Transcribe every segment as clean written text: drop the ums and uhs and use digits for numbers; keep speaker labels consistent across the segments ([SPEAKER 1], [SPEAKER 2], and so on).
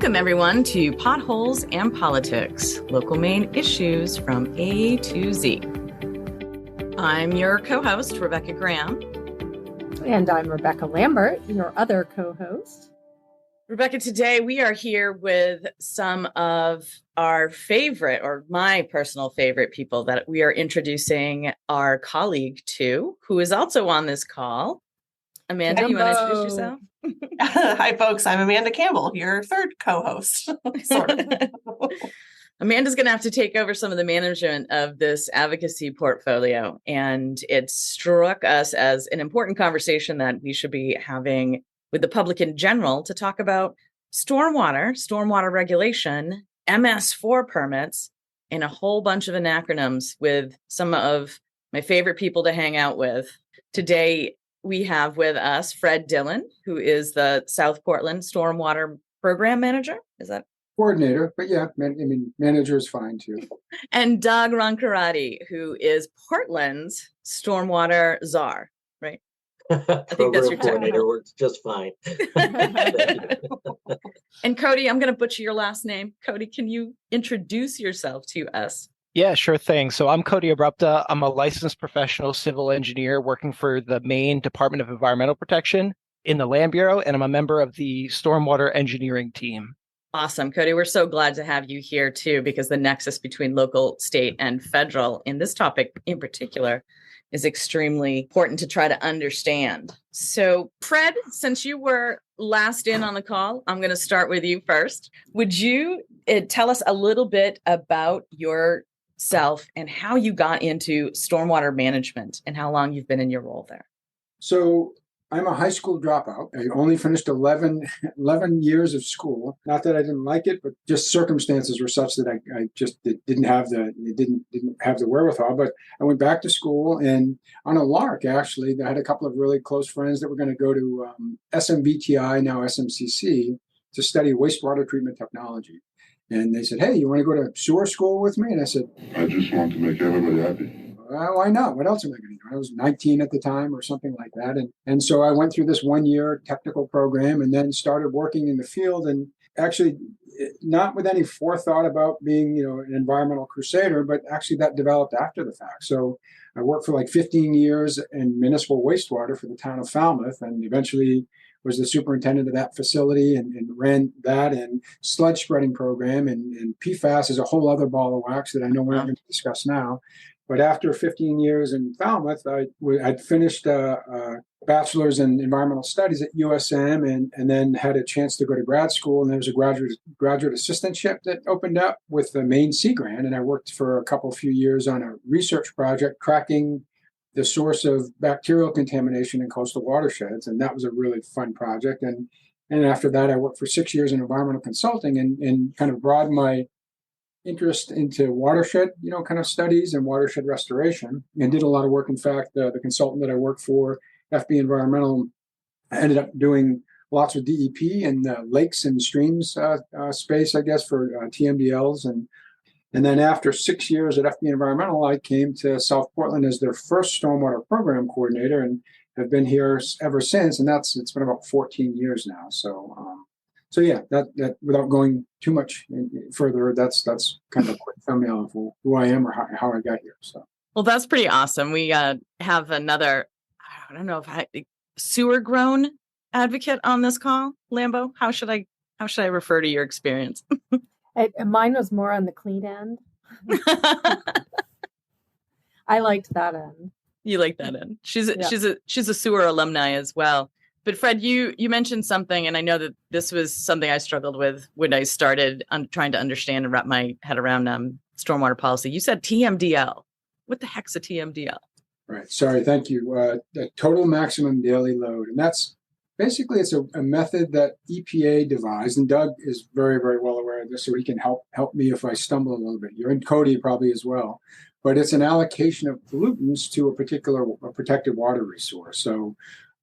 [SPEAKER 1] Welcome, everyone, to Potholes and Politics, local Maine issues from A to Z. I'm your co-host, Rebecca Graham.
[SPEAKER 2] And I'm Rebecca Lambert, your other co-host.
[SPEAKER 1] Rebecca, today we are here with some of our favorite, or my personal favorite people that we are introducing our colleague to, who is also on this call. Amanda, you want to introduce yourself?
[SPEAKER 3] Hi, folks. I'm Amanda Campbell, your third co-host. Sort of.
[SPEAKER 1] Amanda's going to have to take over some of the management of this advocacy portfolio. And it struck us as an important conversation that we should be having with the public in general to talk about stormwater regulation, MS4 permits, and a whole bunch of acronyms with some of my favorite people to hang out with. Today, we have with us Fred Dillon, who is the South Portland Stormwater Program Manager. Is that?
[SPEAKER 4] Coordinator, but yeah, manager is fine too.
[SPEAKER 1] And Doug Roncarati, who is Portland's Stormwater Czar, right?
[SPEAKER 5] I think that's your coordinator works just fine.
[SPEAKER 1] And Cody, I'm going to butcher your last name. Cody, can you introduce yourself to us?
[SPEAKER 6] Yeah, sure thing. So I'm Cody Abrupta. I'm a licensed professional civil engineer working for the Maine Department of Environmental Protection in the Land Bureau, and I'm a member of the Stormwater Engineering team.
[SPEAKER 1] Awesome. Cody, we're so glad to have you here too, because the nexus between local, state, and federal in this topic in particular is extremely important to try to understand. So Fred, since you were last in on the call, I'm going to start with you first. Would you tell us a little bit about yourself and how you got into stormwater management and how long you've been in your role there?
[SPEAKER 4] So I'm a high school dropout. I only finished 11 years of school. Not that I didn't like it, but just circumstances were such that I just didn't have the wherewithal. But I went back to school, and on a lark, actually, I had a couple of really close friends that were going to go to SMVTI, now SMCC, to study wastewater treatment technology. And they said, "Hey, you want to go to sewer school with me?" And I said,
[SPEAKER 7] "I just want to make everybody happy."
[SPEAKER 4] Well, why not? What else am I going to do? I was 19 at the time or something like that. And so I went through this 1-year technical program and then started working in the field, and actually not with any forethought about being, an environmental crusader, but actually that developed after the fact. So I worked for like 15 years in municipal wastewater for the town of Falmouth, and eventually was the superintendent of that facility and ran that and sludge spreading program. And PFAS is a whole other ball of wax that I know we're not going to discuss now. But after 15 years in Falmouth, I'd finished a bachelor's in environmental studies at USM and then had a chance to go to grad school. And there was a graduate assistantship that opened up with the Maine Sea Grant. And I worked for a few years on a research project tracking the source of bacterial contamination in coastal watersheds. And that was a really fun project. And after that, I worked for 6 years in environmental consulting and kind of broadened my interest into watershed, kind of studies and watershed restoration, and did a lot of work. In fact, the consultant that I worked for, FB Environmental, ended up doing lots of DEP in the lakes and streams space, I guess, for TMDLs. And then after 6 years at FB Environmental, I came to South Portland as their first stormwater program coordinator and have been here ever since. And it's been about 14 years now. So yeah, that without going too much further, that's kind of a quick thumbnail of who I am or how I got here. So,
[SPEAKER 1] well, that's pretty awesome. We have another, I don't know sewer grown advocate on this call. Lambo, how should I refer to your experience?
[SPEAKER 2] Mine was more on the clean end. I liked that end.
[SPEAKER 1] You like that end. She's a sewer alumni as well. But Fred, you mentioned something, and I know that this was something I struggled with when I started trying to understand and wrap my head around stormwater policy. You said TMDL. What the heck's a TMDL?
[SPEAKER 4] Right. Sorry. Thank you. The total maximum daily load. And that's basically, it's a method that EPA devised. And Doug is very, very well aware of this, so he can help me if I stumble a little bit. You're in Cody probably as well. But it's an allocation of pollutants to a particular protected water resource. So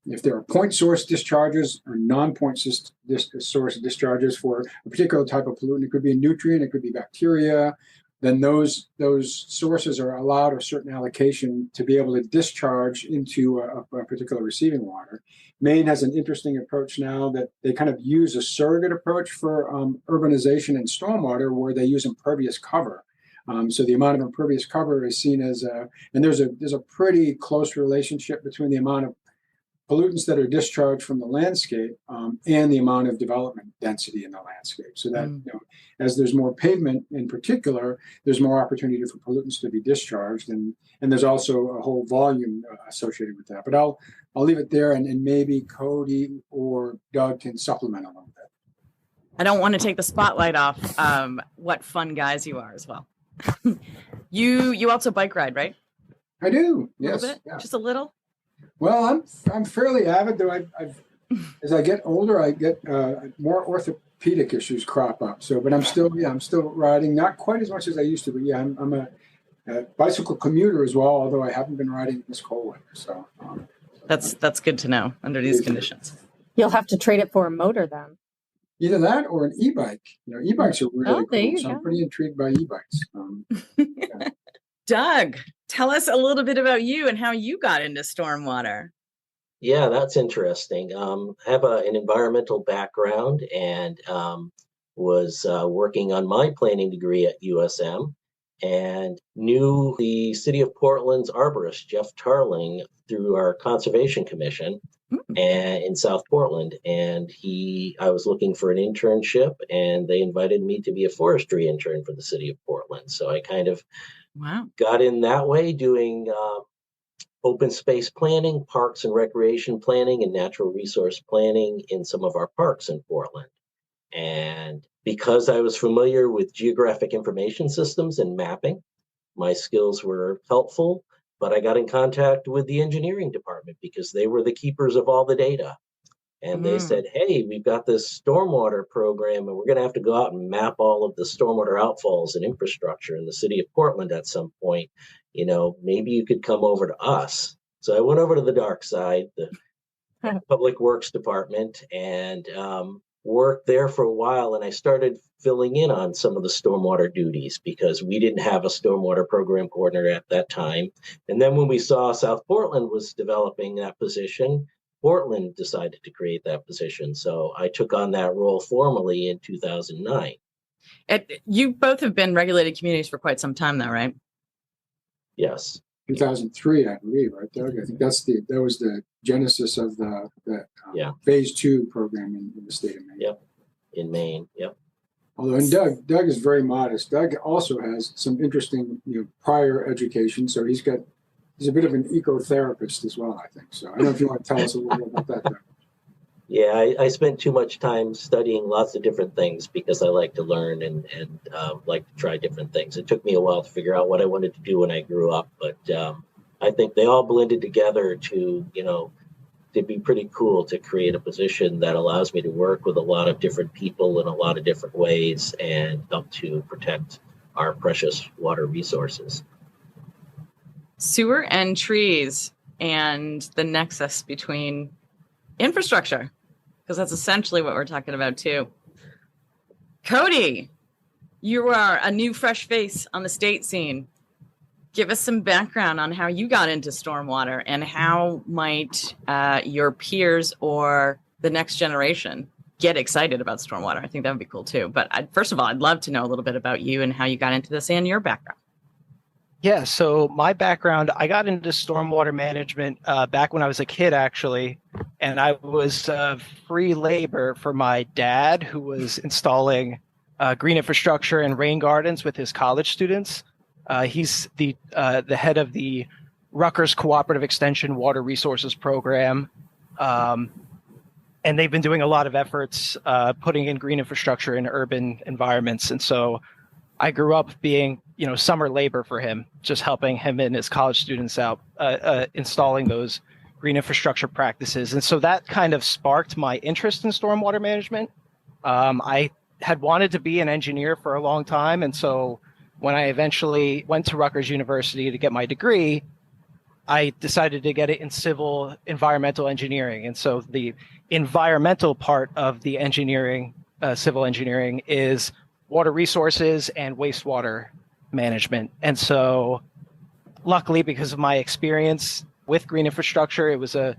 [SPEAKER 4] if there are point source discharges or non-point source discharges for a particular type of pollutant, it could be a nutrient, it could be bacteria, then those sources are allowed a certain allocation to be able to discharge into a particular receiving water. Maine has an interesting approach now that they kind of use a surrogate approach for urbanization and stormwater, where they use impervious cover. So the amount of impervious cover is seen as and there's a pretty close relationship between the amount of pollutants that are discharged from the landscape and the amount of development density in the landscape. So that as there's more pavement in particular, there's more opportunity for pollutants to be discharged, and there's also a whole volume associated with that. But I'll leave it there, and maybe Cody or Doug can supplement a little bit.
[SPEAKER 1] I don't want to take the spotlight off what fun guys you are as well. You also bike ride, right?
[SPEAKER 4] I do. Yes.
[SPEAKER 1] A little bit? Yeah. Just a little?
[SPEAKER 4] Well, I'm fairly avid, though. I've as I get older, I get more orthopedic issues crop up. So, but I'm still riding, not quite as much as I used to. But yeah, I'm a bicycle commuter as well. Although I haven't been riding this cold weather. So
[SPEAKER 1] that's good to know under these conditions.
[SPEAKER 2] You'll have to trade it for a motor then.
[SPEAKER 4] Either that or an e-bike. E-bikes are really cool. So
[SPEAKER 2] go.
[SPEAKER 4] I'm pretty intrigued by e-bikes. Yeah.
[SPEAKER 1] Doug, tell us a little bit about you and how you got into stormwater.
[SPEAKER 5] Yeah, that's interesting. I have an environmental background and was working on my planning degree at USM and knew the city of Portland's arborist, Jeff Tarling, through our Conservation Commission and in South Portland. And I was looking for an internship, and they invited me to be a forestry intern for the city of Portland. So I kind of got in that way, doing open space planning, parks and recreation planning, and natural resource planning in some of our parks in Portland. And because I was familiar with geographic information systems and mapping, my skills were helpful. But I got in contact with the engineering department because they were the keepers of all the data. And they said, hey, we've got this stormwater program, and we're going to have to go out and map all of the stormwater outfalls and infrastructure in the city of Portland at some point. Maybe you could come over to us. So I went over to the dark side, the public works department, and worked there for a while. And I started filling in on some of the stormwater duties because we didn't have a stormwater program coordinator at that time. And then when we saw South Portland was developing that position, Portland decided to create that position. So I took on that role formally in 2009.
[SPEAKER 1] You both have been regulated communities for quite some time though, right?
[SPEAKER 5] Yes.
[SPEAKER 4] 2003, I believe, right, Doug? I think that was the genesis of the phase 2 program in the state of Maine.
[SPEAKER 5] Yep. In Maine. Yep.
[SPEAKER 4] Although, and Doug is very modest. Doug also has some interesting, prior education. So he's a bit of an ecotherapist as well, I think. So I don't know if you want to tell us a little bit about that, Doug.
[SPEAKER 5] Yeah, I spent too much time studying lots of different things because I like to learn and like to try different things. It took me a while to figure out what I wanted to do when I grew up, but I think they all blended together to be pretty cool to create a position that allows me to work with a lot of different people in a lot of different ways and help to protect our precious water resources.
[SPEAKER 1] Sewer and trees and the nexus between infrastructure, because that's essentially what we're talking about too. Cody, you are a new fresh face on the state scene. Give us some background on how you got into stormwater and how might your peers or the next generation get excited about stormwater. I think that would be cool too. But first of all, I'd love to know a little bit about you and how you got into this and your background.
[SPEAKER 6] Yeah, so my background, I got into stormwater management back when I was a kid, actually, and I was free labor for my dad, who was installing green infrastructure and rain gardens with his college students. He's the head of the Rutgers Cooperative Extension Water Resources Program, and they've been doing a lot of efforts putting in green infrastructure in urban environments. And so I grew up being, summer labor for him, just helping him and his college students out, installing those green infrastructure practices. And so that kind of sparked my interest in stormwater management. I had wanted to be an engineer for a long time. And so when I eventually went to Rutgers University to get my degree, I decided to get it in civil environmental engineering. And so the environmental part of the engineering, civil engineering, is water resources and wastewater management. And so luckily, because of my experience with green infrastructure, it was a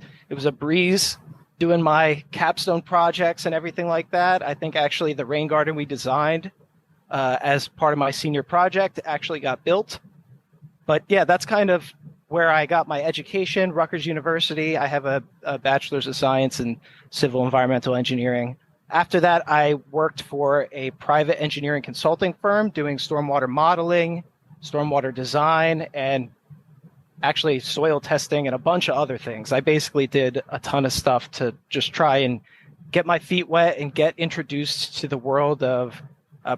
[SPEAKER 6] breeze doing my capstone projects and everything like that. I think actually the rain garden we designed as part of my senior project actually got built. But yeah, that's kind of where I got my education, Rutgers University. I have a bachelor's of science in civil environmental engineering. After that, I worked for a private engineering consulting firm doing stormwater modeling, stormwater design, and actually soil testing and a bunch of other things. I basically did a ton of stuff to just try and get my feet wet and get introduced to the world of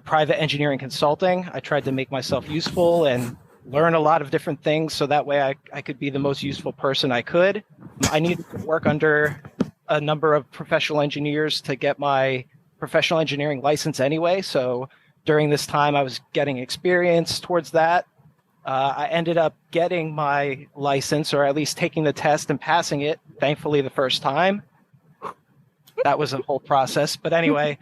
[SPEAKER 6] private engineering consulting. I tried to make myself useful and learn a lot of different things so that way I could be the most useful person I could. I needed to work under a number of professional engineers to get my professional engineering license anyway. So during this time, I was getting experience towards that. I ended up getting my license, or at least taking the test and passing it, thankfully, the first time. That was a whole process. But anyway,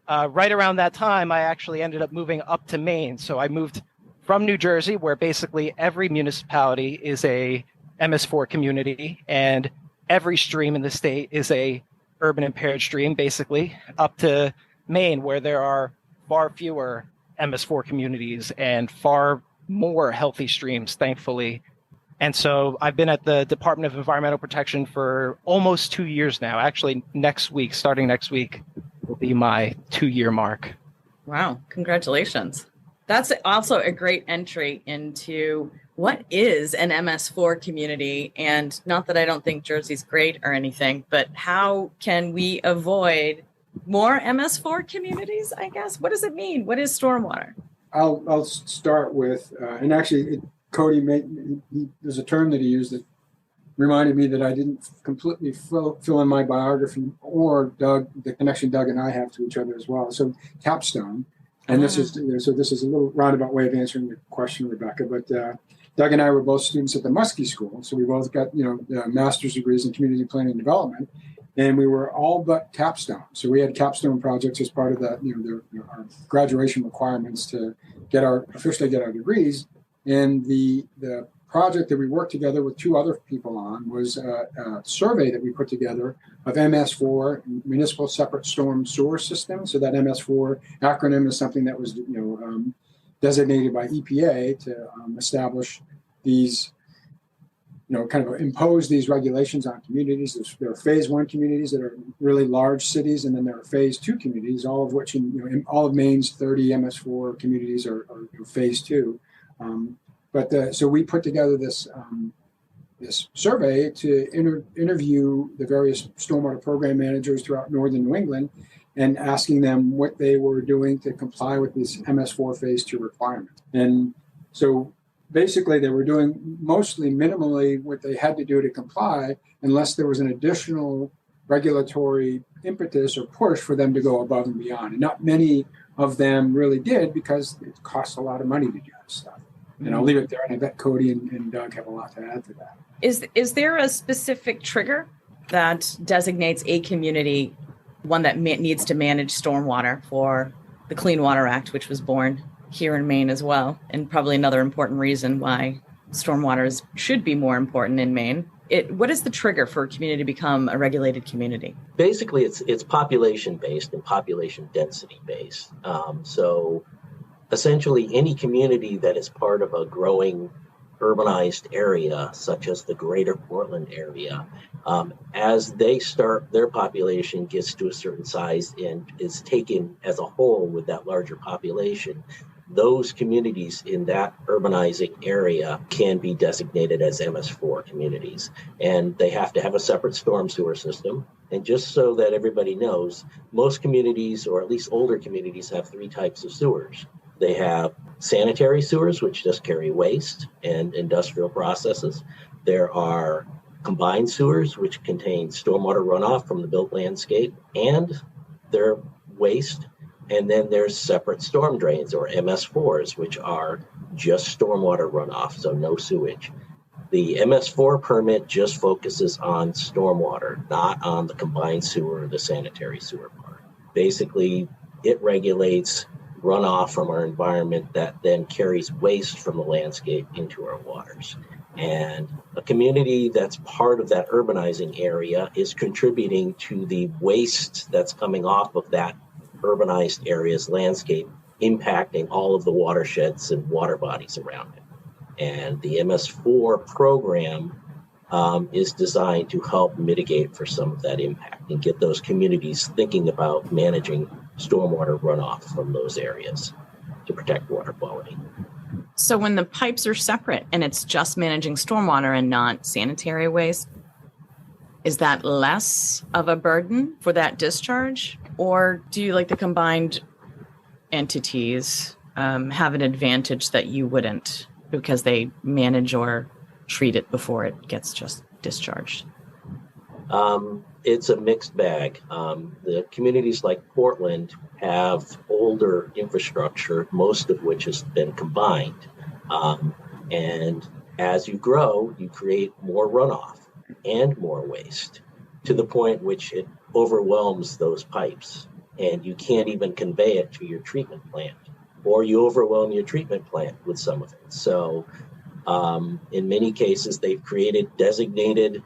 [SPEAKER 6] right around that time, I actually ended up moving up to Maine. So I moved from New Jersey, where basically every municipality is a MS4 community, and every stream in the state is a urban impaired stream, basically, up to Maine, where there are far fewer MS4 communities and far more healthy streams, thankfully. And so I've been at the Department of Environmental Protection for almost 2 years now. Actually, starting next week, will be my 2-year mark.
[SPEAKER 1] Wow, congratulations. That's also a great entry into what is an MS4 community. And not that I don't think Jersey's great or anything, but how can we avoid more MS4 communities, I guess? What does it mean? What is stormwater?
[SPEAKER 4] I'll start with, and actually, Cody there's a term that he used that reminded me that I didn't completely fill in my biography, or the connection Doug and I have to each other as well. So capstone, and this is a little roundabout way of answering your question, Rebecca. But Doug and I were both students at the Muskie School, so we both got master's degrees in community planning and development. And we were all but capstone. So we had capstone projects as part of that, our graduation requirements to officially get our degrees. And the project that we worked together with 2 other people on was a survey that we put together of MS4, Municipal Separate Storm Sewer System. So that MS4 acronym is something that was designated by EPA to establish these, kind of impose these regulations on communities. There are phase 1 communities that are really large cities, and then there are phase 2 communities, all of which in all of Maine's 30 MS4 communities are phase 2. So we put together this survey to interview the various stormwater program managers throughout northern New England, and asking them what they were doing to comply with this MS4 phase 2 requirement. And so basically, they were doing mostly minimally what they had to do to comply, unless there was an additional regulatory impetus or push for them to go above and beyond. And not many of them really did, because it costs a lot of money to do this stuff. And I'll leave it there, and I bet Cody and Doug have a lot to add to that.
[SPEAKER 1] Is there a specific trigger that designates a community one that needs to manage stormwater for the Clean Water Act, which was born here in Maine as well, and probably another important reason why stormwater should be more important in Maine? What is the trigger for a community to become a regulated community?
[SPEAKER 5] Basically, it's population based and population density based. So essentially, any community that is part of a growing urbanized area, such as the greater Portland area, as their population gets to a certain size and is taken as a whole with that larger population, those communities in that urbanizing area can be designated as MS4 communities. And they have to have a separate storm sewer system. And just so that everybody knows, most communities, or at least older communities, have 3 types of sewers. They have sanitary sewers, which just carry waste and industrial processes. There are combined sewers, which contain stormwater runoff from the built landscape and their waste. And then there's separate storm drains, or MS4s, which are just stormwater runoff, so no sewage. The MS4 permit just focuses on stormwater, not on the combined sewer or the sanitary sewer part. Basically, it regulates runoff from our environment that then carries waste from the landscape into our waters. And a community that's part of that urbanizing area is contributing to the waste that's coming off of that urbanized area's landscape, impacting all of the watersheds and water bodies around it. And the MS4 program is designed to help mitigate for some of that impact and get those communities thinking about managing stormwater runoff from those areas to protect water quality.
[SPEAKER 1] So when the pipes are separate and it's just managing stormwater and not sanitary waste, is that less of a burden for that discharge? Or do you, like the combined entities, have an advantage that you wouldn't because they manage or treat it before it gets just discharged?
[SPEAKER 5] It's a mixed bag. The communities like Portland have older infrastructure, most of which has been combined. And as you grow, you create more runoff and more waste to the point which it overwhelms those pipes and you can't even convey it to your treatment plant, or you overwhelm your treatment plant with some of it. So in many cases, they've created designated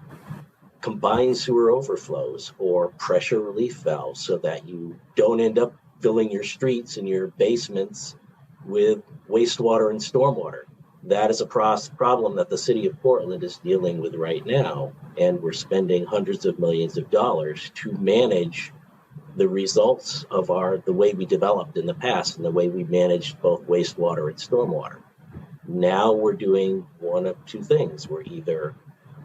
[SPEAKER 5] combined sewer overflows or pressure relief valves so that you don't end up filling your streets and your basements with wastewater and stormwater. That is a problem that the city of Portland is dealing with right now, and we're spending hundreds of millions of dollars to manage the results of the way we developed in the past and the way we managed both wastewater and stormwater. Now we're doing one of two things. We're either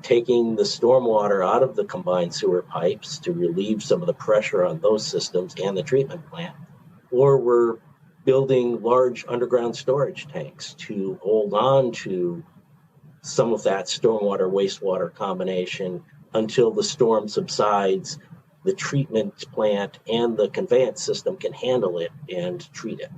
[SPEAKER 5] taking the stormwater out of the combined sewer pipes to relieve some of the pressure on those systems and the treatment plant, or we're building large underground storage tanks to hold on to some of that stormwater wastewater combination until the storm subsides. The treatment plant and the conveyance system can handle it and treat it.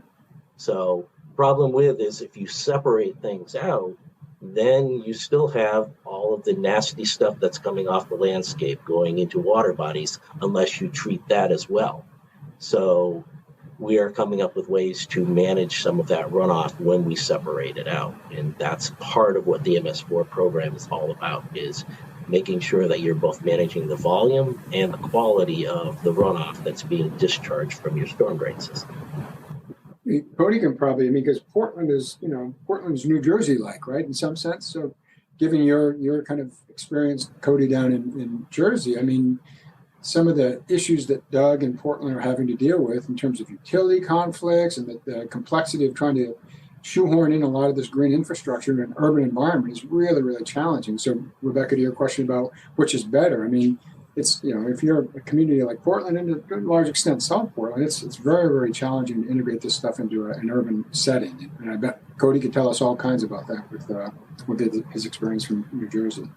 [SPEAKER 5] So problem with is if you separate things out, then you still have all of the nasty stuff that's coming off the landscape going into water bodies unless you treat that as well. So we are coming up with ways to manage some of that runoff when we separate it out. And that's part of what the MS4 program is all about, is making sure that you're both managing the volume and the quality of the runoff that's being discharged from your storm drain system.
[SPEAKER 4] Cody can probably, because Portland is, Portland's New Jersey-like, right, in some sense. So given your kind of experience, Cody, down in Jersey, some of the issues that Doug and Portland are having to deal with in terms of utility conflicts and the complexity of trying to shoehorn in a lot of this green infrastructure in an urban environment is really, really challenging. So Rebecca, to your question about which is better, it's, if you're a community like Portland and to a large extent South Portland, it's very, very challenging to integrate this stuff into an urban setting. And I bet Cody could tell us all kinds about that with his experience from New Jersey.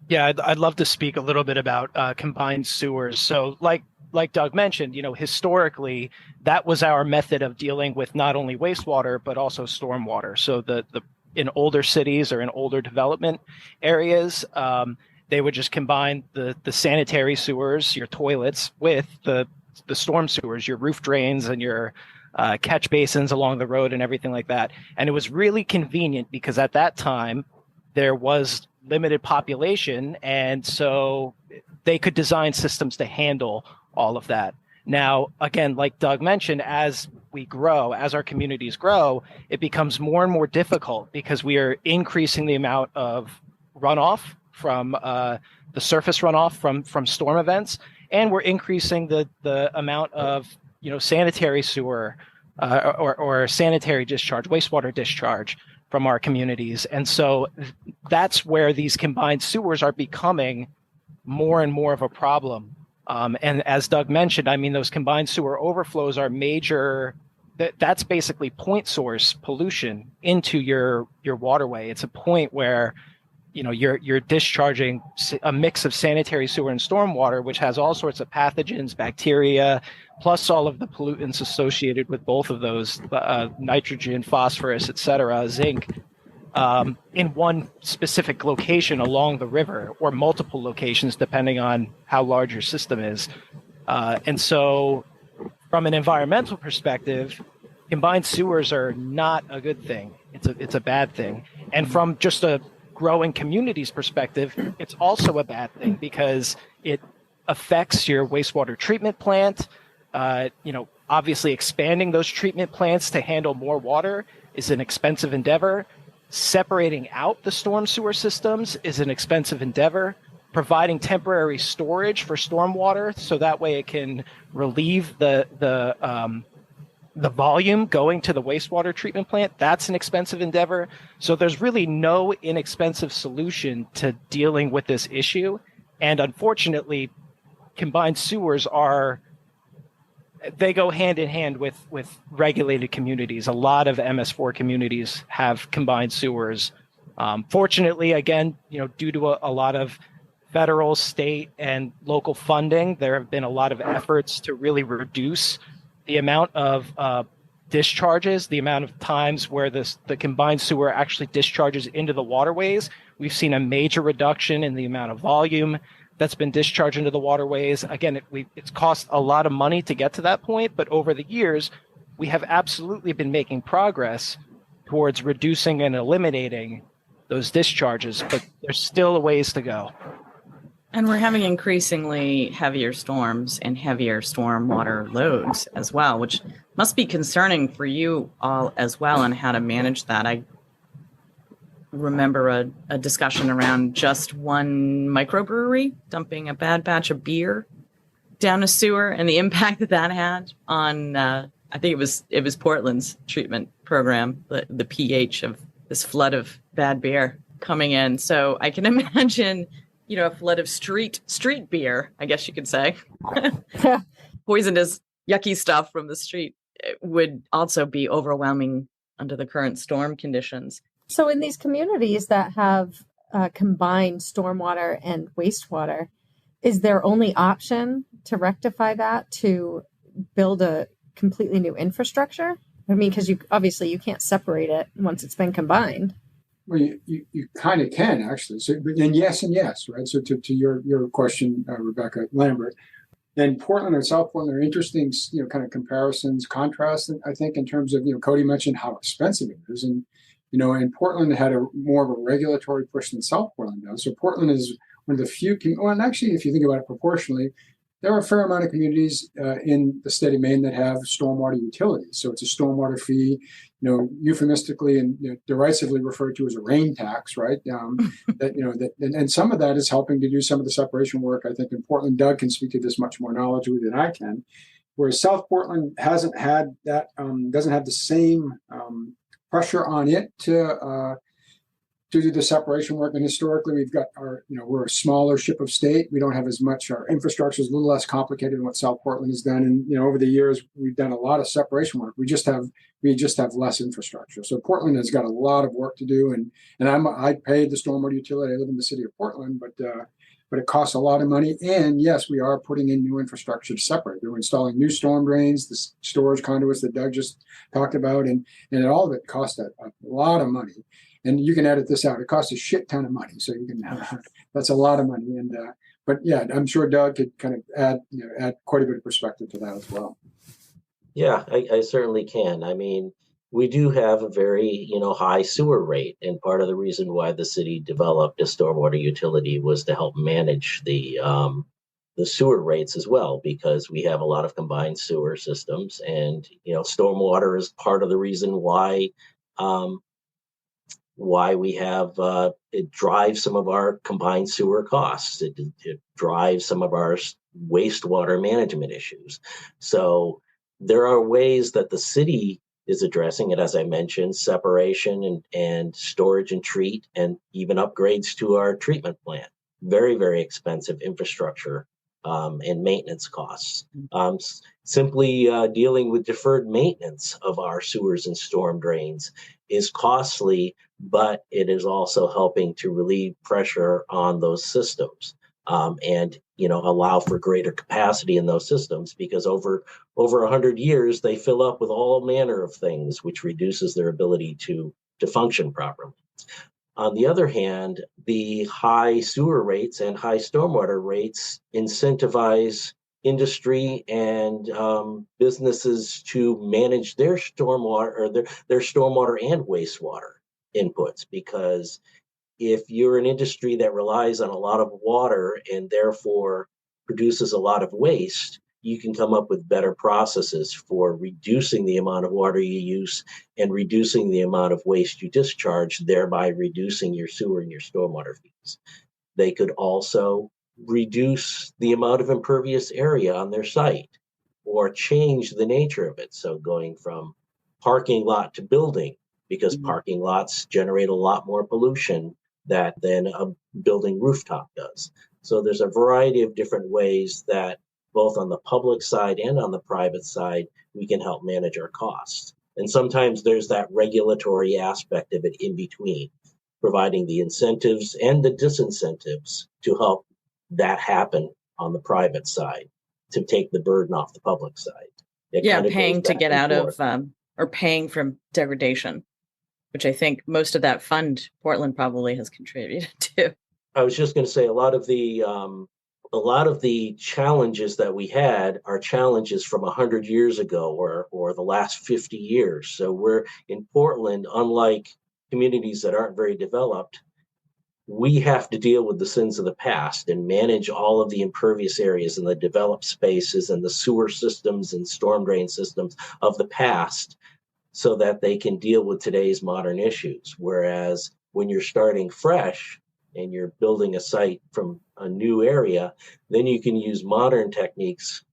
[SPEAKER 6] Yeah, I'd love to speak a little bit about combined sewers. So like Doug mentioned, historically, that was our method of dealing with not only wastewater, but also stormwater. So in older cities or in older development areas, they would just combine the sanitary sewers, your toilets, with the storm sewers, your roof drains and your catch basins along the road and everything like that. And it was really convenient because at that time there was limited population, and so they could design systems to handle all of that. Now, again, like Doug mentioned, as we grow, as our communities grow, it becomes more and more difficult because we are increasing the amount of runoff from the surface runoff from storm events, and we're increasing the amount of sanitary sewer or sanitary discharge, wastewater discharge from our communities. And so that's where these combined sewers are becoming more and more of a problem. And as Doug mentioned, those combined sewer overflows are major. That's basically point source pollution into your waterway. It's a point where you're discharging a mix of sanitary sewer and stormwater, which has all sorts of pathogens, bacteria, plus all of the pollutants associated with both of those, nitrogen, phosphorus, et cetera, zinc, in one specific location along the river, or multiple locations, depending on how large your system is. And so from an environmental perspective, combined sewers are not a good thing. It's a bad thing. And from just a growing community's perspective, it's also a bad thing because it affects your wastewater treatment plant. Obviously expanding those treatment plants to handle more water is an expensive endeavor. Separating out the storm sewer systems is an expensive endeavor. Providing temporary storage for stormwater so that way it can relieve the volume going to the wastewater treatment plant, that's an expensive endeavor. So there's really no inexpensive solution to dealing with this issue. And unfortunately, combined sewers they go hand in hand with regulated communities. A lot of MS4 communities have combined sewers. Fortunately, again, due to a lot of federal, state, and local funding, there have been a lot of efforts to really reduce the amount of discharges, the amount of times where the combined sewer actually discharges into the waterways. We've seen a major reduction in the amount of volume that's been discharged into the waterways. Again, it's cost a lot of money to get to that point, but over the years, we have absolutely been making progress towards reducing and eliminating those discharges, but there's still a ways to go.
[SPEAKER 1] And we're having increasingly heavier storms and heavier stormwater loads as well, which must be concerning for you all as well on how to manage that. I remember a discussion around just one microbrewery dumping a bad batch of beer down a sewer and the impact that had on, I think it was Portland's treatment program, the pH of this flood of bad beer coming in. So I can imagine a flood of street beer, I guess you could say, poisonous, yucky stuff from the street would also be overwhelming under the current storm conditions.
[SPEAKER 2] So in these communities that have combined stormwater and wastewater, is their only option to rectify that to build a completely new infrastructure? I mean, because you can't separate it once it's been combined.
[SPEAKER 4] Well, you kind of can actually. So, and yes, right? So to your question, Rebecca Lambert, and Portland and South Portland are interesting, kind of comparisons, contrasts. I think in terms of, Cody mentioned how expensive it is, and and Portland had more of a regulatory push than South Portland does. So Portland is one of the few. And actually, if you think about it proportionally, there are a fair amount of communities in the state of Maine that have stormwater utilities. So it's a stormwater fee, euphemistically and derisively referred to as a rain tax, right? And some of that is helping to do some of the separation work. I think in Portland, Doug can speak to this much more knowledgeably than I can. Whereas South Portland hasn't had that, doesn't have the same pressure on it to do the separation work. And historically, we've got we're a smaller ship of state. We don't have as much. Our infrastructure is a little less complicated than what South Portland has done. And over the years, we've done a lot of separation work. We just have less infrastructure. So Portland has got a lot of work to do. And I paid the stormwater utility. I live in the city of Portland, but it costs a lot of money. And yes, we are putting in new infrastructure to separate. We're installing new storm drains, the storage conduits that Doug just talked about, and all of it costs a lot of money. And you can edit this out. It costs a shit ton of money, so you can. That's a lot of money. And but yeah, I'm sure Doug could kind of add quite a bit of perspective to that as well.
[SPEAKER 5] Yeah, I certainly can. I mean, we do have a very high sewer rate, and part of the reason why the city developed a stormwater utility was to help manage the sewer rates as well, because we have a lot of combined sewer systems, and stormwater is part of the reason why we have it drives some of our combined sewer costs. It drives some of our wastewater management issues. So there are ways that the city is addressing it, as I mentioned, separation and storage and treat, and even upgrades to our treatment plant. Very, very expensive infrastructure and maintenance costs. Simply dealing with deferred maintenance of our sewers and storm drains is costly, but it is also helping to relieve pressure on those systems and allow for greater capacity in those systems, because over 100 years they fill up with all manner of things, which reduces their ability to function properly. On the other hand, the high sewer rates and high stormwater rates incentivize industry and businesses to manage their stormwater or their stormwater and wastewater inputs. Because if you're an industry that relies on a lot of water and therefore produces a lot of waste, you can come up with better processes for reducing the amount of water you use and reducing the amount of waste you discharge, thereby reducing your sewer and your stormwater fees. They could also reduce the amount of impervious area on their site or change the nature of it. So going from parking lot to building, because parking lots generate a lot more pollution than a building rooftop does. So there's a variety of different ways that both on the public side and on the private side, we can help manage our costs. And sometimes there's that regulatory aspect of it in between, providing the incentives and the disincentives to help that happen on the private side, to take the burden off the public side.
[SPEAKER 1] Paying to get out of, or paying from degradation, which I think most of that fund Portland probably has contributed to.
[SPEAKER 5] I was just going to say a lot of the challenges that we had are challenges from 100 years ago or the last 50 years. So we're in Portland, unlike communities that aren't very developed, we have to deal with the sins of the past and manage all of the impervious areas and the developed spaces and the sewer systems and storm drain systems of the past so that they can deal with today's modern issues. Whereas when you're starting fresh and you're building a site from a new area, then you can use modern techniques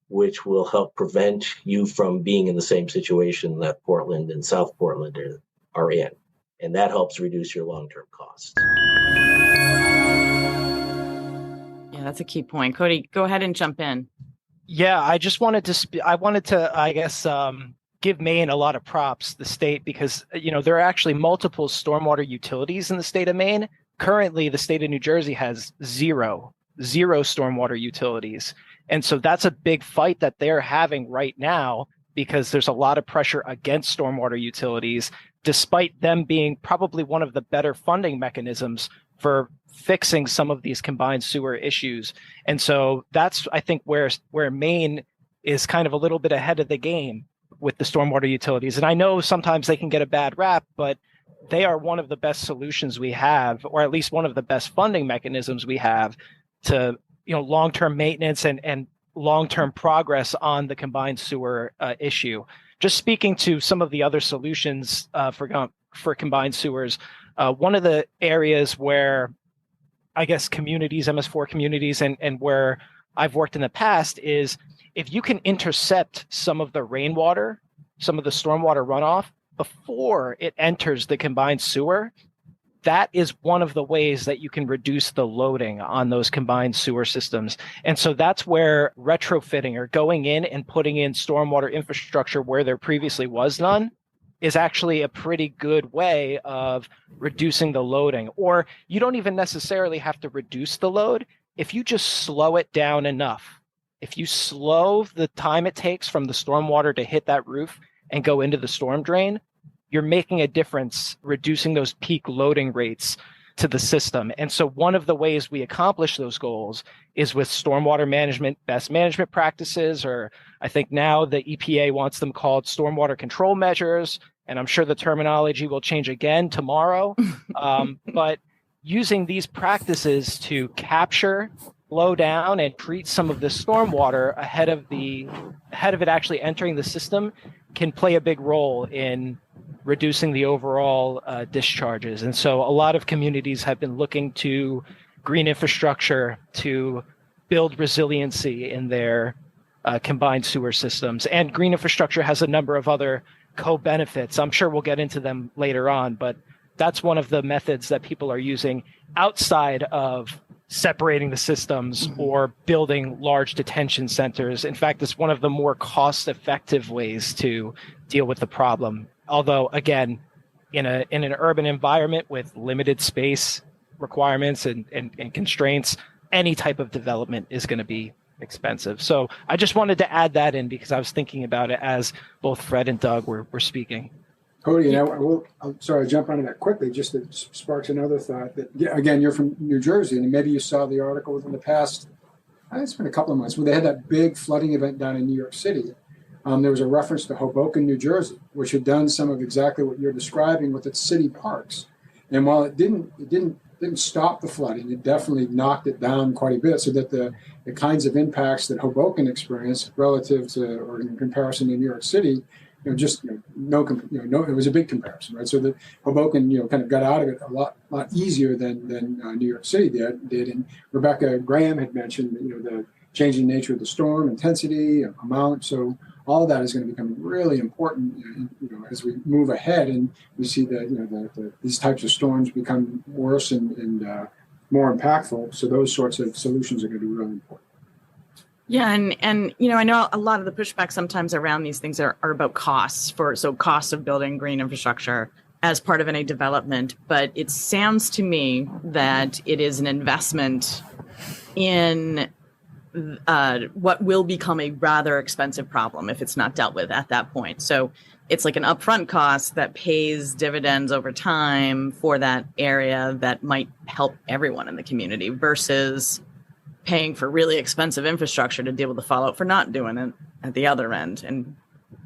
[SPEAKER 5] which will help prevent you from being in the same situation that Portland and South Portland are in. And that helps reduce your long-term costs.
[SPEAKER 1] Yeah, that's a key point. Cody, go ahead and jump in.
[SPEAKER 6] Yeah, I just wanted to, I guess, give Maine a lot of props, the state, because, there are actually multiple stormwater utilities in the state of Maine. Currently, the state of New Jersey has zero stormwater utilities. And so that's a big fight that they're having right now, because there's a lot of pressure against stormwater utilities, despite them being probably one of the better funding mechanisms for fixing some of these combined sewer issues. And so that's, I think, where Maine is kind of a little bit ahead of the game with the stormwater utilities. And I know sometimes they can get a bad rap, but they are one of the best solutions we have, or at least one of the best funding mechanisms we have to, long-term maintenance and long-term progress on the combined sewer issue. Just speaking to some of the other solutions for combined sewers, one of the areas where I guess communities, MS4 communities, and where I've worked in the past is if you can intercept some of the rainwater, some of the stormwater runoff before it enters the combined sewer, that is one of the ways that you can reduce the loading on those combined sewer systems. And so that's where retrofitting or going in and putting in stormwater infrastructure where there previously was none is actually a pretty good way of reducing the loading. Or you don't even necessarily have to reduce the load if you just slow it down enough. If you slow the time it takes from the stormwater to hit that roof and go into the storm drain, you're making a difference, reducing those peak loading rates to the system. And so one of the ways we accomplish those goals is with stormwater management, best management practices, or I think now the EPA wants them called stormwater control measures. And I'm sure the terminology will change again tomorrow. But using these practices to capture, slow down, and treat some of the stormwater ahead of it actually entering the system can play a big role in reducing the overall discharges. And so a lot of communities have been looking to green infrastructure to build resiliency in their combined sewer systems. And green infrastructure has a number of other co-benefits. I'm sure we'll get into them later on, but that's one of the methods that people are using outside of separating the systems or building large detention centers. In fact, it's one of the more cost-effective ways to deal with the problem. Although, again, in an urban environment with limited space requirements and constraints, any type of development is going to be expensive. So I just wanted to add that in because I was thinking about it as both Fred and Doug were speaking.
[SPEAKER 4] Cody, I'm sorry, jump onto that quickly, just that sparks another thought that, again, you're from New Jersey, and maybe you saw the article within the past it's been a couple of months, when they had that big flooding event down in New York City. There was a reference to Hoboken, New Jersey, which had done some of exactly what you're describing with its city parks. And while it didn't stop the flooding, it definitely knocked it down quite a bit, so that the kinds of impacts that Hoboken experienced relative to, or in comparison to New York City, it was a big comparison, right? So that Hoboken, kind of got out of it a lot easier than New York City did. And Rebecca Graham had mentioned, the changing nature of the storm, intensity, amount. So all of that is going to become really important, as we move ahead, and we see that these types of storms become worse and more impactful. So those sorts of solutions are going to be really important.
[SPEAKER 1] Yeah, and I know a lot of the pushback sometimes around these things are about costs costs of building green infrastructure as part of any development. But it sounds to me that it is an investment in what will become a rather expensive problem if it's not dealt with at that point. So it's like an upfront cost that pays dividends over time for that area that might help everyone in the community versus paying for really expensive infrastructure to deal with the fallout for not doing it at the other end. And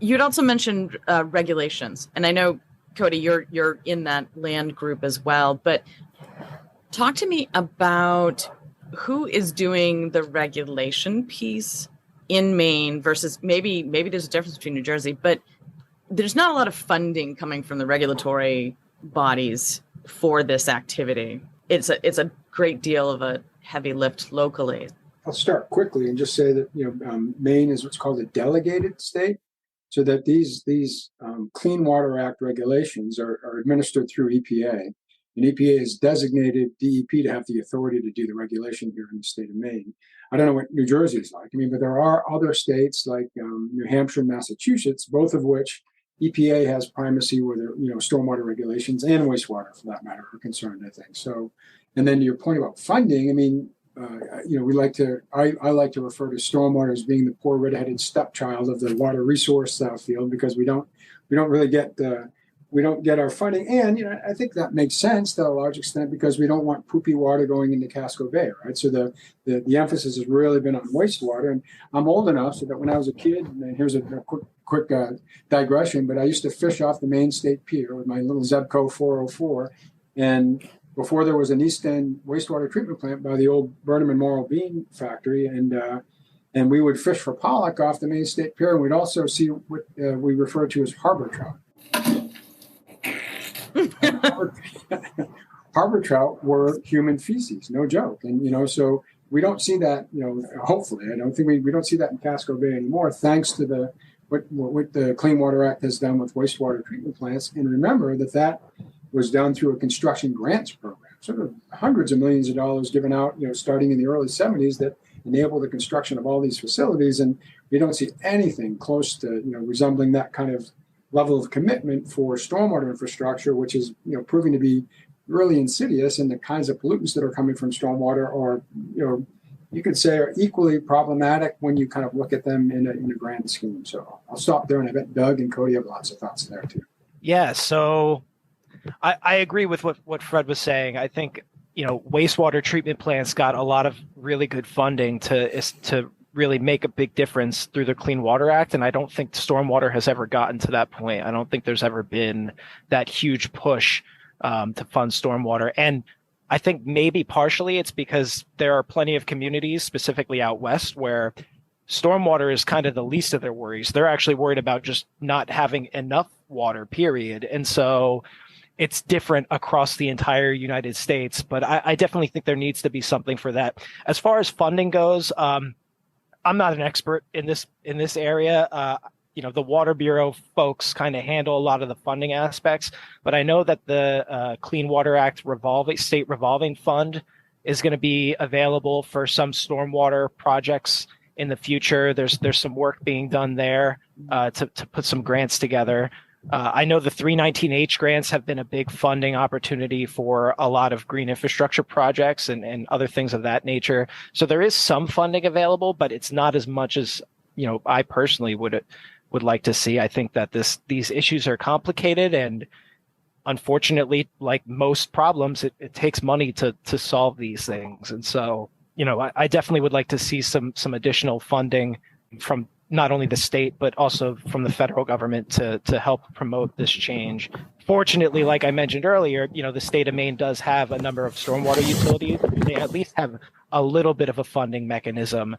[SPEAKER 1] you'd also mentioned regulations. And I know, Cody, you're in that land group as well, but talk to me about who is doing the regulation piece in Maine versus maybe there's a difference between New Jersey, but there's not a lot of funding coming from the regulatory bodies for this activity. It's a great deal of a heavy lift locally.
[SPEAKER 4] I'll start quickly and just say that Maine is what's called a delegated state, so that these Clean Water Act regulations are administered through EPA, and EPA has designated DEP to have the authority to do the regulation here in the state of Maine. I don't know what New Jersey is like. But there are other states like New Hampshire, Massachusetts, both of which EPA has primacy where stormwater regulations and wastewater, for that matter, are concerned, I think. So, and then to your point about funding, I like to refer to stormwater as being the poor redheaded stepchild of the water resource field, because we don't really get our funding, and I think that makes sense to a large extent, because we don't want poopy water going into Casco Bay, right? So the emphasis has really been on wastewater. And I'm old enough so that when I was a kid, and here's a quick digression, but I used to fish off the Maine State Pier with my little Zebco 404, and before there was an East End wastewater treatment plant by the old Burnham and Morrill Bean factory, and we would fish for pollock off the Maine State Pier, and we'd also see what we refer to as harbor trout. Harbor trout were human feces, no joke. And so we don't see that. Hopefully, I don't think we don't see that in Casco Bay anymore, thanks to what the Clean Water Act has done with wastewater treatment plants. And remember that was done through a construction grants program, sort of hundreds of millions of dollars given out, starting in the early 70s, that enabled the construction of all these facilities. And we don't see anything close to resembling that kind of level of commitment for stormwater infrastructure, which is proving to be really insidious, and the kinds of pollutants that are coming from stormwater are, you could say, are equally problematic when you kind of look at them in a grand scheme. So I'll stop there, and I bet Doug and Cody have lots of thoughts there too.
[SPEAKER 6] Yeah, so I agree with what Fred was saying. I think wastewater treatment plants got a lot of really good funding to really make a big difference through the Clean Water Act. And I don't think stormwater has ever gotten to that point. I don't think there's ever been that huge push to fund stormwater. And I think maybe partially it's because there are plenty of communities, specifically out west, where stormwater is kind of the least of their worries. They're actually worried about just not having enough water, period. And so it's different across the entire United States. But I definitely think there needs to be something for that. As far as funding goes, I'm not an expert in this area. The Water Bureau folks kind of handle a lot of the funding aspects, but I know that the Clean Water Act state revolving fund is going to be available for some stormwater projects in the future. There's some work being done there to put some grants together. I know the 319H grants have been a big funding opportunity for a lot of green infrastructure projects and other things of that nature. So there is some funding available, but it's not as much as I personally would like to see. I think that these issues are complicated, and unfortunately, like most problems, it takes money to solve these things. And so I definitely would like to see some additional funding from not only the state, but also from the federal government to help promote this change. Fortunately, like I mentioned earlier, the state of Maine does have a number of stormwater utilities. They at least have a little bit of a funding mechanism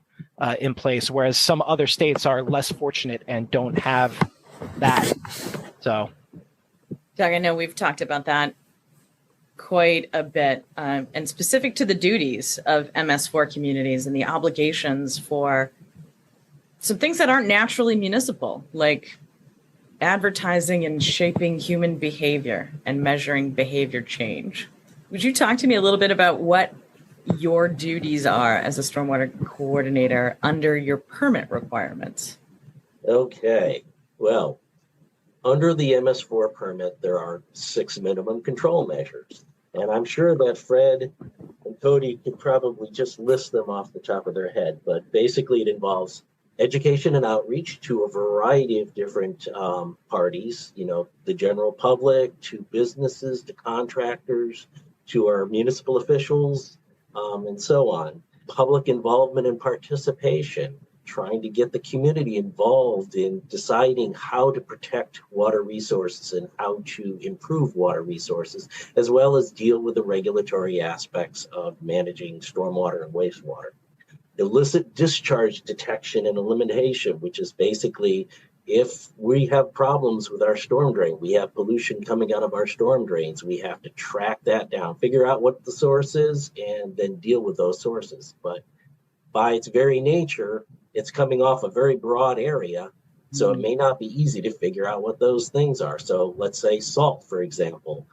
[SPEAKER 6] in place, whereas some other states are less fortunate and don't have that. So,
[SPEAKER 1] Doug, I know we've talked about that quite a bit, and specific to the duties of MS4 communities and the obligations for some things that aren't naturally municipal, like advertising and shaping human behavior and measuring behavior change. Would you talk to me a little bit about what your duties are as a stormwater coordinator under your permit requirements?
[SPEAKER 5] Okay, well, under the MS4 permit, there are 6 minimum control measures. And I'm sure that Fred and Cody could probably just list them off the top of their head. But basically, it involves education and outreach to a variety of different parties, the general public, to businesses, to contractors, to our municipal officials, and so on. Public involvement and participation, trying to get the community involved in deciding how to protect water resources and how to improve water resources, as well as deal with the regulatory aspects of managing stormwater and wastewater. Illicit discharge detection and elimination, which is basically if we have problems with our storm drain, we have pollution coming out of our storm drains, we have to track that down, figure out what the source is, and then deal with those sources. But by its very nature, it's coming off a very broad area, so it may not be easy to figure out what those things are. So let's say salt, for example.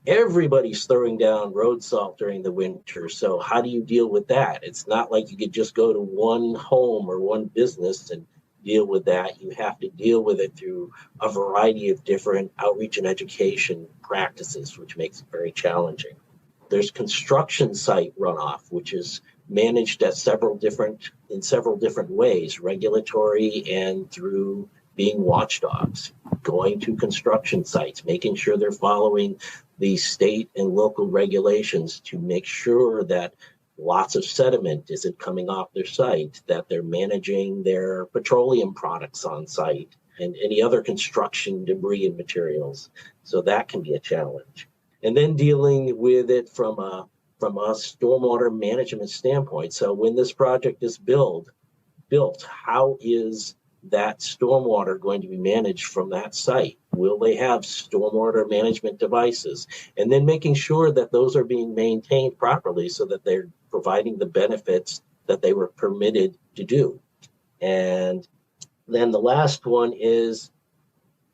[SPEAKER 5] Everybody's throwing down road salt during the winter. So how do you deal with that? It's not like you could just go to one home or one business and deal with that. You have to deal with it through a variety of different outreach and education practices, which makes it very challenging. There's construction site runoff, which is managed in several different ways, regulatory and through being watchdogs, going to construction sites, making sure they're following the state and local regulations to make sure that lots of sediment isn't coming off their site, that they're managing their petroleum products on site and any other construction debris and materials. So that can be a challenge. And then dealing with it from a stormwater management standpoint. So when this project is built, how is that stormwater going to be managed from that site? Will they have stormwater management devices? And then making sure that those are being maintained properly so that they're providing the benefits that they were permitted to do. And then the last one is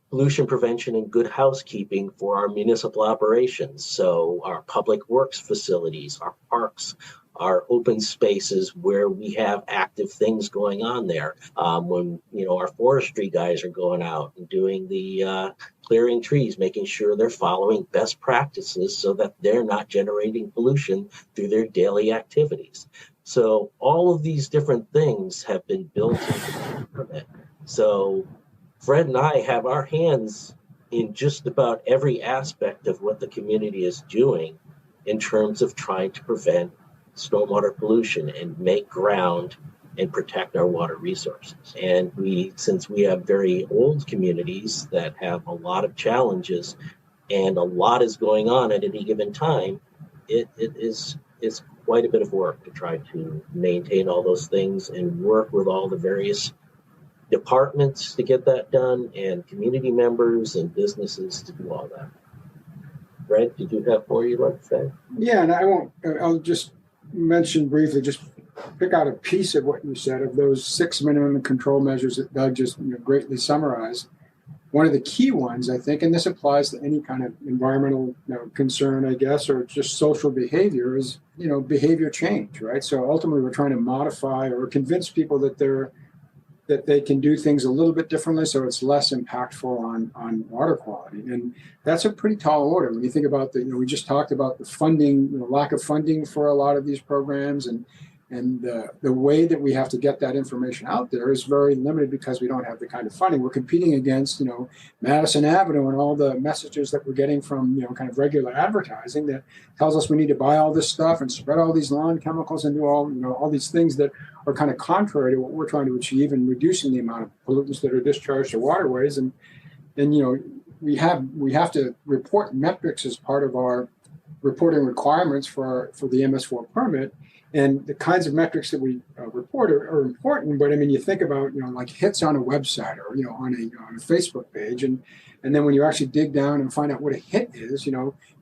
[SPEAKER 5] pollution prevention and good housekeeping for our municipal operations. So our public works facilities, our parks, our open spaces where we have active things going on there. When our forestry guys are going out and doing the clearing trees, making sure they're following best practices so that they're not generating pollution through their daily activities. So all of these different things have been built into the permit. So Fred and I have our hands in just about every aspect of what the community is doing in terms of trying to prevent stormwater pollution and make ground and protect our water resources. And since we have very old communities that have a lot of challenges and a lot is going on at any given time, it is quite a bit of work to try to maintain all those things and work with all the various departments to get that done and community members and businesses to do all that. Fred, did you have more you'd like to say?
[SPEAKER 4] Yeah, and I'll just mention briefly, just pick out a piece of what you said of those 6 minimum control measures that Doug just greatly summarized. One of the key ones, I think, and this applies to any kind of environmental concern, I guess, or just social behavior, is behavior change, right? So ultimately, we're trying to modify or convince people that they can do things a little bit differently, so it's less impactful on water quality. And that's a pretty tall order when you think about we just talked about the funding, lack of funding for a lot of these programs, and And the way that we have to get that information out there is very limited because we don't have the kind of funding. We're competing against, Madison Avenue and all the messages that we're getting from, kind of regular advertising that tells us we need to buy all this stuff and spread all these lawn chemicals and do all these things that are kind of contrary to what we're trying to achieve in reducing the amount of pollutants that are discharged to waterways. And we have to report metrics as part of our reporting requirements for the MS4 permit. And the kinds of metrics that we report are important, but I mean, you think about, like hits on a website or, on a Facebook page. And then when you actually dig down and find out what a hit is,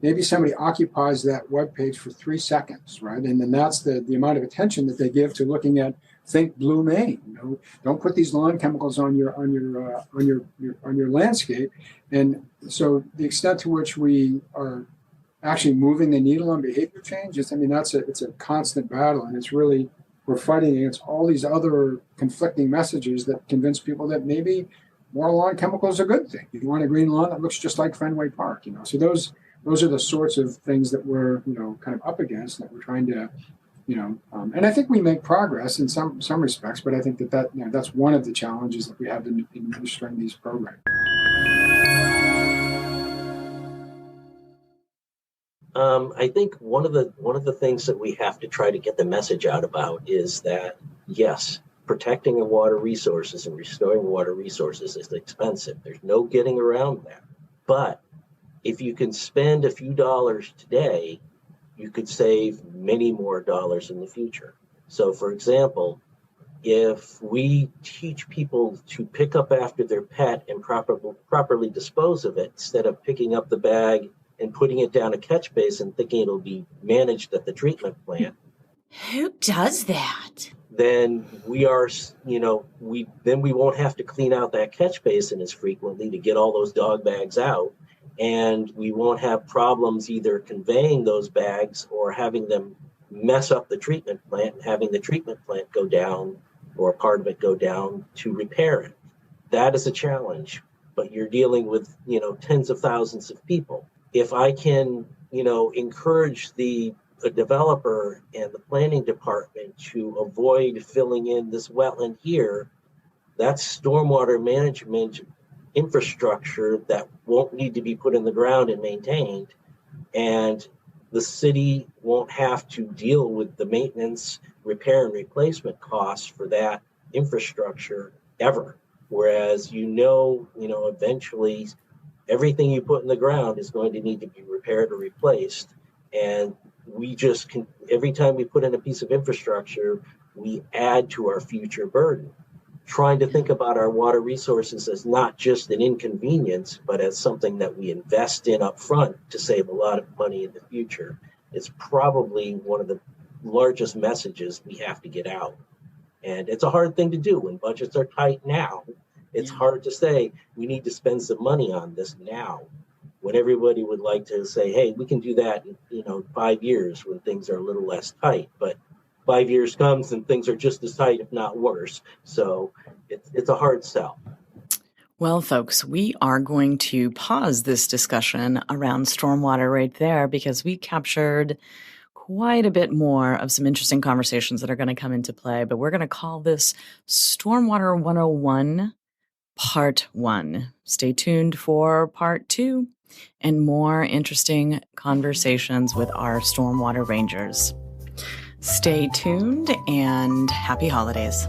[SPEAKER 4] maybe somebody occupies that web page for 3 seconds, right? And then that's the amount of attention that they give to looking at Think Blue Maine. Don't put these lawn chemicals on your landscape. And so the extent to which we are actually moving the needle on behavior change, it's a constant battle, and it's really, we're fighting against all these other conflicting messages that convince people that maybe more lawn chemicals are a good thing. If you want a green lawn that looks just like Fenway Park, so those are the sorts of things that we're kind of up against, that we're trying to and I think we make progress in some respects, but I think that's one of the challenges that we have in administering these programs.
[SPEAKER 5] I think one of the things that we have to try to get the message out about is that, yes, protecting the water resources and restoring water resources is expensive. There's no getting around that. But if you can spend a few dollars today, you could save many more dollars in the future. So, for example, if we teach people to pick up after their pet and properly dispose of it, instead of picking up the bag and putting it down a catch basin thinking it'll be managed at the treatment plant.
[SPEAKER 1] Who does that?
[SPEAKER 5] Then we won't have to clean out that catch basin as frequently to get all those dog bags out. And we won't have problems either conveying those bags or having them mess up the treatment plant and having the treatment plant go down or a part of it go down to repair it. That is a challenge, but you're dealing with, tens of thousands of people. If I can, encourage the developer and the planning department to avoid filling in this wetland here, that's stormwater management infrastructure that won't need to be put in the ground and maintained. And the city won't have to deal with the maintenance, repair, and replacement costs for that infrastructure ever. Whereas, eventually everything you put in the ground is going to need to be repaired or replaced. And we just can, every time we put in a piece of infrastructure, we add to our future burden. Trying to think about our water resources as not just an inconvenience, but as something that we invest in up front to save a lot of money in the future is probably one of the largest messages we have to get out. And it's a hard thing to do when budgets are tight now. It's hard to say we need to spend some money on this now, when everybody would like to say, hey, we can do that in 5 years when things are a little less tight. But 5 years comes and things are just as tight, if not worse. So it's a hard sell.
[SPEAKER 1] Well, folks, we are going to pause this discussion around stormwater right there because we captured quite a bit more of some interesting conversations that are going to come into play. But we're going to call this Stormwater 101 Part 1. Stay tuned for Part 2 and more interesting conversations with our Stormwater Rangers. Stay tuned and happy holidays.